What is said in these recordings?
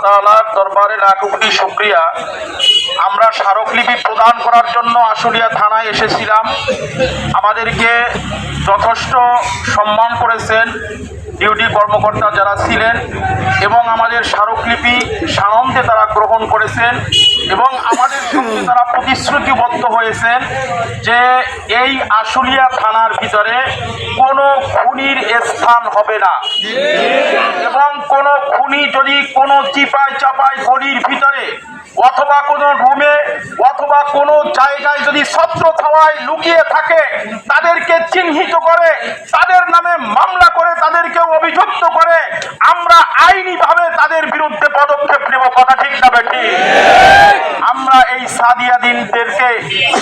তাআলার দরবারে লাখ কোটি শুকরিয়া। আমরা স্মারকলিপি প্রদান করার জন্য আশুলিয়া থানায় এসেছিলাম। আমাদেরকে যথেষ্ট সম্মান করেছেন ডিউটি কর্মকর্তা যারা ছিলেন এবং আমাদের স্মারকলিপি সানন্দে তারা গ্রহণ করেছেন এবং আমাদের সঙ্গে তারা প্রতিশ্রুতিবদ্ধ হয়েছেন যে এই আশুলিয়া থানার ভিতরে কোনো খুনির স্থান হবে না এবং কোনো খুনি যদি কোনো চিপায় চাপায় গলির ভিতরে অথবা কোনো রুমে অথবা কোনো জায়গায় যদি ছত্র ছাওয়ায় লুকিয়ে থাকে তাদেরকে চিহ্নিত করে তাদের নামে মামলা করে তাদেরকে অভিযুক্ত করে আমরা আইনিভাবে তাদের বিরুদ্ধে পদক্ষেপ নেব। কথা ঠিক না বেঠিক? আমরা এই সাদিয়াদিনদেরকে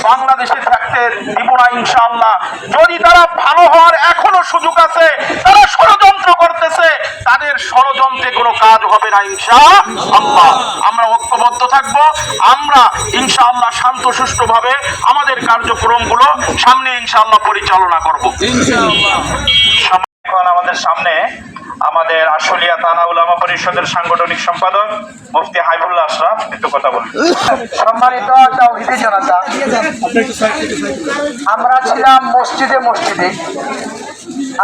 বাংলাদেশে থাকতে দিব না ইনশাআল্লাহ। যদি তারা ভালো হওয়ার এখনো সুযোগ আছে, তারা ষড়যন্ত্র করতেছে, তাদের ষড়যন্ত্রে কোনো কাজ হবে না ইনশাআল্লাহ। আমরা ঐক্যবদ্ধ থাকবো। আমরা ইনশাআল্লাহ শান্ত সুষ্ঠুভাবে আমাদের কার্যক্রমগুলো সামনে ইনশাআল্লাহ পরিচালনা করব ইনশাআল্লাহ। এখন আমাদের সামনে আমাদের আশুলিয়া থানা উলামা পরিষদের সাংগঠনিক সম্পাদক মুফতি হাবিবুল্লাহ আশরাফ একটু কথা বলবেন। সম্মানিত তাওহীদি জনতা, আমরা ছিলাম মসজিদে মসজিদে।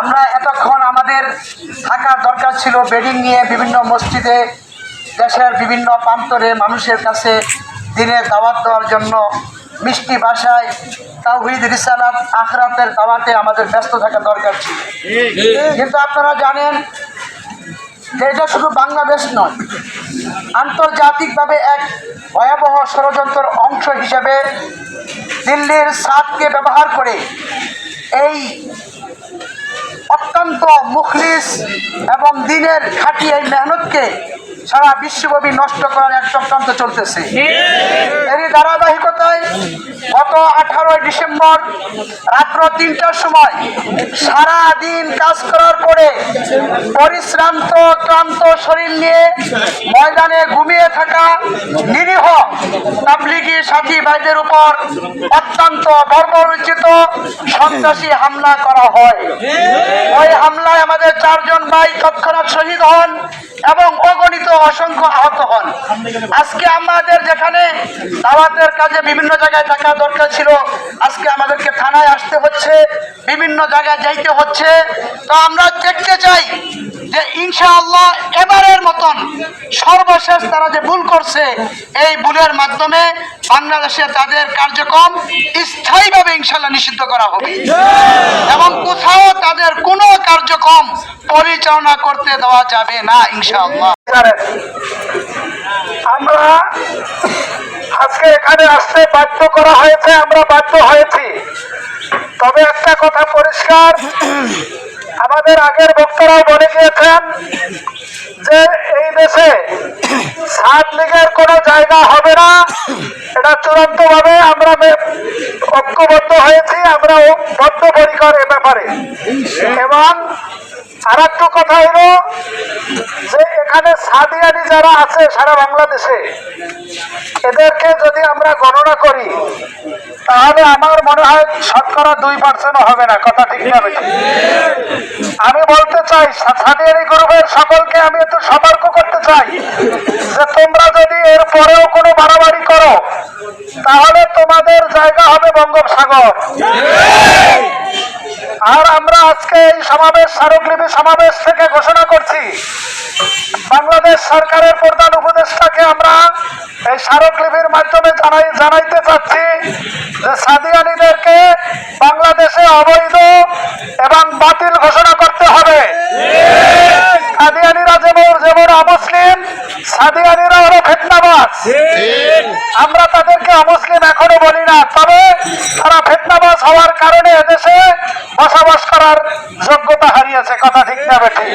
আমরা এতক্ষণ আমাদের থাকার দরকার ছিল বেডিং নিয়ে বিভিন্ন মসজিদে দেশের বিভিন্ন প্রান্তরে মানুষের কাছে দিনের দাওয়াত দেওয়ার জন্য মিষ্টি ভাষায় তাওহীদ রিসালাত আখরাতের দাওয়াতে আমাদের ব্যস্ত থাকা দরকার ছিল। কিন্তু আপনারা জানেন যে এটা শুধু বাংলাদেশ নয়, আন্তর্জাতিকভাবে এক ভয়াবহ ষড়যন্ত্রের অংশ হিসেবে দিল্লির ছাদকে ব্যবহার করে এই অত্যন্ত মুখলিস এবং দিনের খাঁটি এই মেহনতকে সারা বিশ্বব্যাপী নষ্ট করার এক চক্রান্ত চলতেছে। এরই ধারাবাহিকতায় গত 18 ডিসেম্বর রাত্র 3টার সময় সারা দিন কাজ করার পরে পরিশ্রান্ত ক্লান্ত শরীর নিয়ে ময়দানে ঘুমিয়ে থাকা নিরীহ তাবলিগি সাথী ভাইদের উপর অত্যন্ত বর্বরোচিত সন্ত্রাসী হামলা করা হয়। ওই হামলায় আমাদের 4 জন ভাই তৎক্ষণাৎ শহীদ হন এবং অগণিত অসংখ্য আহত হন। আজকে আমাদের যেখানে দাওয়াতের কাজে বিভিন্ন জায়গায় থাকা দরকার ছিল, আজকে আমাদেরকে থানায় আসতে হচ্ছে, বিভিন্ন জায়গায় যাইতে হচ্ছে। তো আমরা দেখতে চাই যে ইনশাআল্লাহ এবারের মতন সর্বশেষ তারা যে ভুল করছে, এই ভুলের মাধ্যমে বাংলাদেশে তাদের কার্যক্রম স্থায়ীভাবে ইনশাআল্লাহ নিষিদ্ধ করা হবে এবং কোথাও তাদের কোনো কার্যক্রম পরিচালনা করতে দেওয়া যাবে না ইনশাআল্লাহ। আমরা আজকে এখানে আসতে বাধ্য করা হয়েছে, আমরা বাধ্য হয়েছি। তবে একটা কথা পরিষ্কার, আমাদের আগের বক্তারাও বলে গিয়েছেন যে এই দেশে ছাত্র লীগের কোনো জায়গা হবে না। এটা চূড়ান্তভাবে আমরা ঐক্যবদ্ধ হয়েছি, আমরা বদ্ধপরিকর এ ব্যাপারে। এবং আর একটু কথা হলো যে এখানে সাদিয়ানি যারা আছে সারা বাংলাদেশে, এদেরকে যদি আমরা গণনা করি তাহলে আমার মনে হয় শতকরা 2% হবে না। কথা ঠিক না বেঠিক? আমি বলতে চাই সাদিয়ানি গ্রুপের সকলকে আমি একটু সতর্ক করতে চাই যে তোমরা যদি এর পরেও কোনো বাড়াবাড়ি করো তাহলে তোমাদের জায়গা হবে বঙ্গোপসাগর। আর আমরা আজকে এই সমাবেশ স্মারকলিপি সমাবেশ থেকে ঘোষণা করছি, বাংলাদেশ সরকারের প্রধান উপদেষ্টাকে আমরা এই স্মারকলিপির মাধ্যমে জানাইতে চাচ্ছি যে সাদিয়ানিদেরকে বাংলাদেশে অবৈধ এবং বাতিল ঘোষণা করতে হবে। সাদিয়ানিরা যেমন অমুসলিম, সাদিয়ানিরা হলো ফিতনাবাজ। আমরা তাদেরকে অমুসলিম এখনো বলি না, তবে তারা ফিতনাবাজ হওয়ার কারণে এদেশে বসবাস করার যোগ্যতা হারিয়েছে। কথা ঠিক না বেঠিক?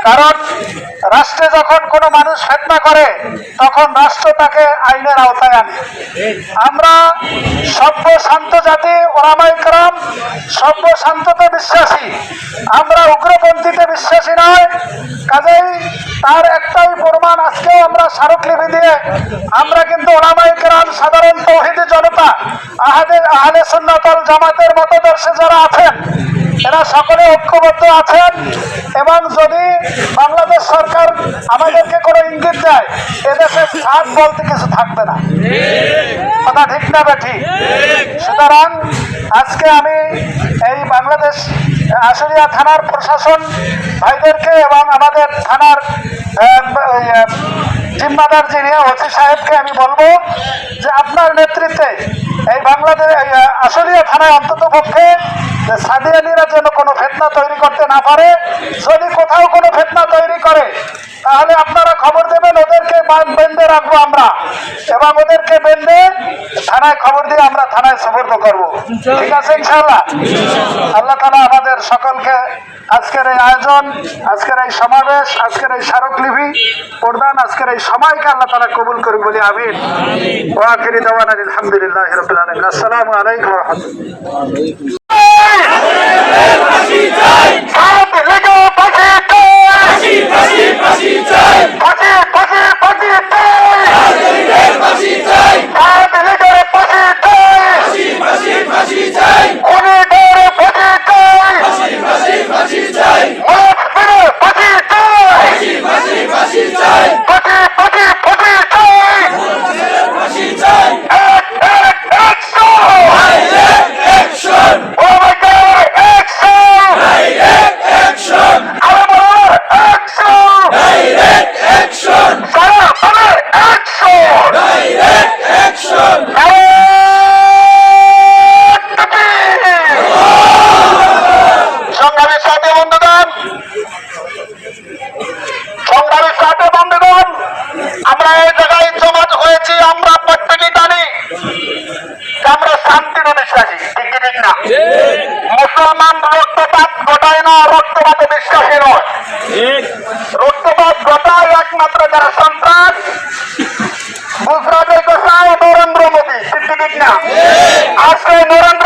কারণ রাষ্ট্রে যখন কোনো মানুষ ফিতনা করে তখন রাষ্ট্র তাকে আইনের আওতায় আনে। আমরা সভ্য শান্ত জাতি, ওলামায়ে কেরাম সভ্য শান্ততে বিশ্বাসী, আমরা উগ্রপন্থীতে বিশ্বাসী নয়। কাজেই তার একটাই প্রমাণ আজকেও আমরা স্মারকলিপি দিয়ে আমরা কিন্তু ওলামায়ে কেরাম সাধারণ তৌহিদি জনতা আহলে সুন্নাত ওয়াল জামাতের মতদর্শে যারা আছেন এরা সকলে ঐক্যবদ্ধ আছেন এবং যদি বাংলাদেশ সরকার আমাদেরকে কোনো ইঙ্গিত দেয় এদেশে ছাড় বলতে কিছু থাকবে না। কথা ঠিক না ঠিক? সুতরাং আজকে আমি এই বাংলাদেশ আশুলিয়া থানার প্রশাসন ভাইদেরকে এবং আমাদের থানার জিম্মাদার যিনি ওসি সাহেবকে আমি বলবো যে আপনার নেতৃত্বে এই বাংলাদেশ আশুলিয়া থানায় অন্তত পক্ষে সাদিয়ানিরা যেন কোনো ফিতনা তৈরি করতে না পারে। যদি কোথাও কোনো ফিতনা তৈরি করে তাহলে আপনারা খবর দেবেন, ওদেরকে বেঁধে রাখবো আমরা এবং ওদেরকে বেঁধে থানায় খবর দিয়ে আমরা থানায় সুপর্দ করবো। ঠিক আছে ইনশাআল্লাহ? আল্লাহ তাআলা আমাদের সকলকে আজকের এই আয়োজন, আজকের এই সমাবেশ, আজকের এই স্মারকলিপি প্রদান, আজকের এই সময়কে আল্লাহ তাআলা কবুল করুন বলি আমিন। ওয়া আখিরি দাওয়ানা আলহামদুলিল্লাহি রাব্বিল আলামিন। আসসালামু আলাইকুম ওয়া রাহমাতুল্লাহ। আমরা এই জায়গায় জমাত হয়েছি, আমরা প্রত্যেকেই জানি আমরা শান্তিতে বিশ্বাসী। ঠিক কি ঠিক না? মুসলমান রক্তপাত ঘটায় না, রক্তপাতে বিশ্বাসী নয়। রক্তপাত ঘটায় একমাত্র যারা সন্ত্রাস, গুজরাটের গোসাই নরেন্দ্র মোদী। ঠিক কি ঠিক না? আজকে নরেন্দ্র